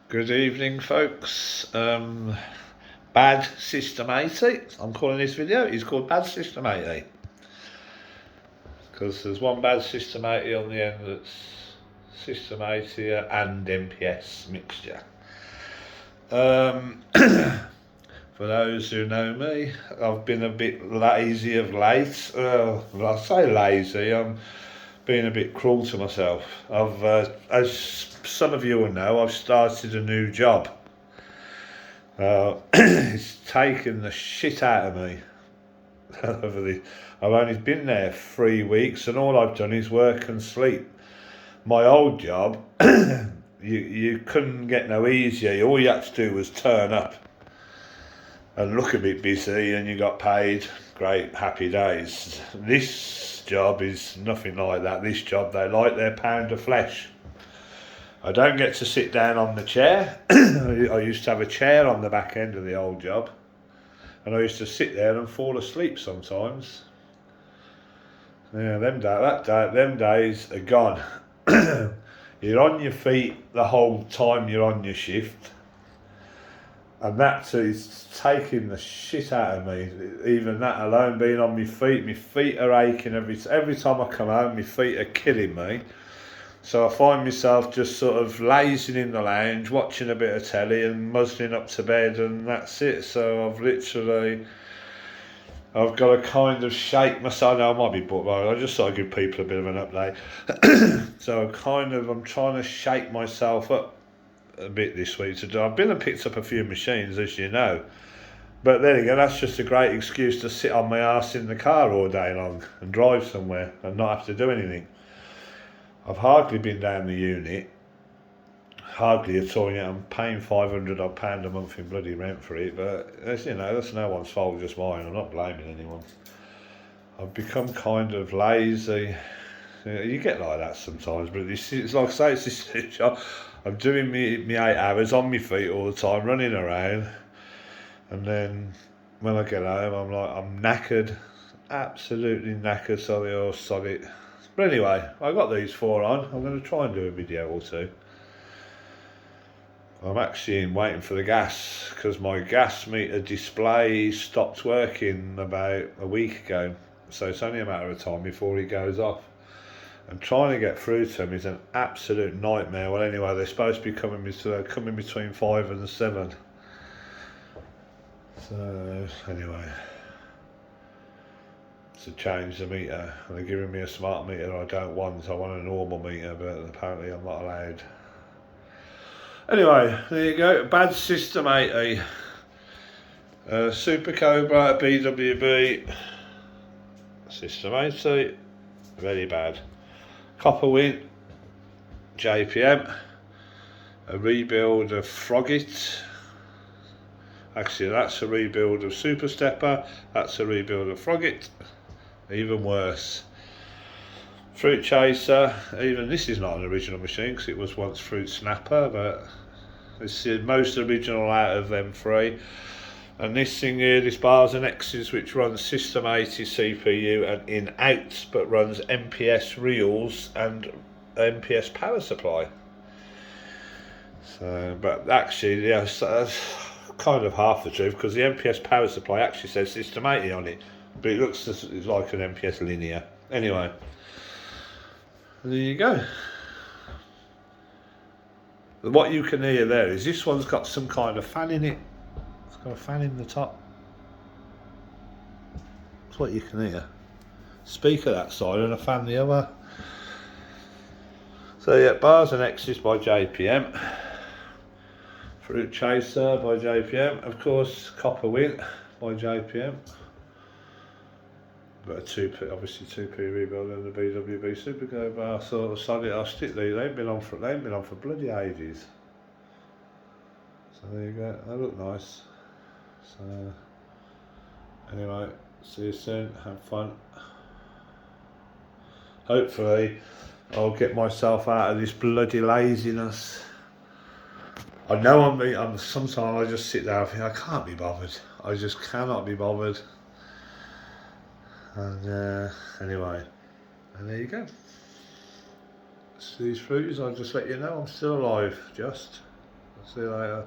Good evening, folks. Bad System80. I'm calling this video. It's called Bad System80 because there's one bad System80 on the end that's System80 and MPS mixture. For those who know me, I've been a bit lazy of late. Well, I say lazy. I'm being a bit cruel to myself. As some of you will know, I've started a new job. It's taken the shit out of me. I've only been there 3 weeks, and all I've done is work and sleep. My old job, you couldn't get no easier. All you had to do was turn up and look a bit busy, and you got paid. Great, happy days. This job is nothing like that. This job, they like their pound of flesh. I don't get to sit down on the chair. I used to have a chair on the back end of the old job, and I used to sit there and fall asleep sometimes. Yeah, them days are gone. You're on your feet the whole time you're on your shift, and that is taking the shit out of me. Even that alone, being on my feet are aching every time I come home. My feet are killing me. So I find myself just sort of lazing in the lounge, watching a bit of telly and muzzling up to bed, and that's it. So I've got to kind of shake myself. Now I might be bored, but I just thought I'd give people a bit of an update. So I'm trying to shake myself up a bit this week to do. I've been and picked up a few machines, as you know. But then again, that's just a great excuse to sit on my arse in the car all day long and drive somewhere and not have to do anything. I've hardly been down the unit, hardly at all. Yet I'm paying £500 odd a month in bloody rent for it, but that's no one's fault, just mine. I'm not blaming anyone. I've become kind of lazy. You get like that sometimes, but it's like I say, it's this job. I'm doing me 8 hours on my feet all the time, running around, and then when I get home, I'm knackered, absolutely knackered. Sorry. But anyway, I got these 4 on. I'm going to try and do a video or two. I'm actually waiting for the gas because my gas meter display stopped working about a week ago. So it's only a matter of time before it goes off. And trying to get through to them is an absolute nightmare. Well, anyway, they're supposed to be coming between 5 and 7. So anyway, to change the meter, and they're giving me a smart meter I don't want. I want a normal meter, but apparently I'm not allowed. Anyway, there you go. Bad System80. Super Cobra BWB System80, very bad. Copper Win JPM, a rebuild of Frogget. Actually, that's a rebuild of Super Stepper. That's a rebuild of Frogget. Even worse. Fruit Chaser, even this is not an original machine because it was once Fruit Snapper, but it's the most original out of them 3. And this thing here, this Bars and X's, which runs System80 CPU and in-out, but runs MPS reels and MPS power supply. So, but actually, yes, that's kind of half the truth, because the MPS power supply actually says System80 on it, but it looks like an MPS linear. Anyway, there you go. What you can hear there is this one's got some kind of fan in it. It's got a fan in the top. That's what you can hear. Speaker that side and a fan the other. So yeah, Bars and X's by JPM. Fruit Chaser by JPM. Of course, Copper Win by JPM. But a 2P rebuild and the BWB Super Cobra. So I'll stick these. They've been on for bloody ages. So there you go. They look nice. So anyway, see you soon. Have fun. Hopefully, I'll get myself out of this bloody laziness. I know I'm sometimes I just sit there and think I can't be bothered. I just cannot be bothered. And anyway, and there you go. So these fruities, I'll just let you know I'm still alive, just. See you later.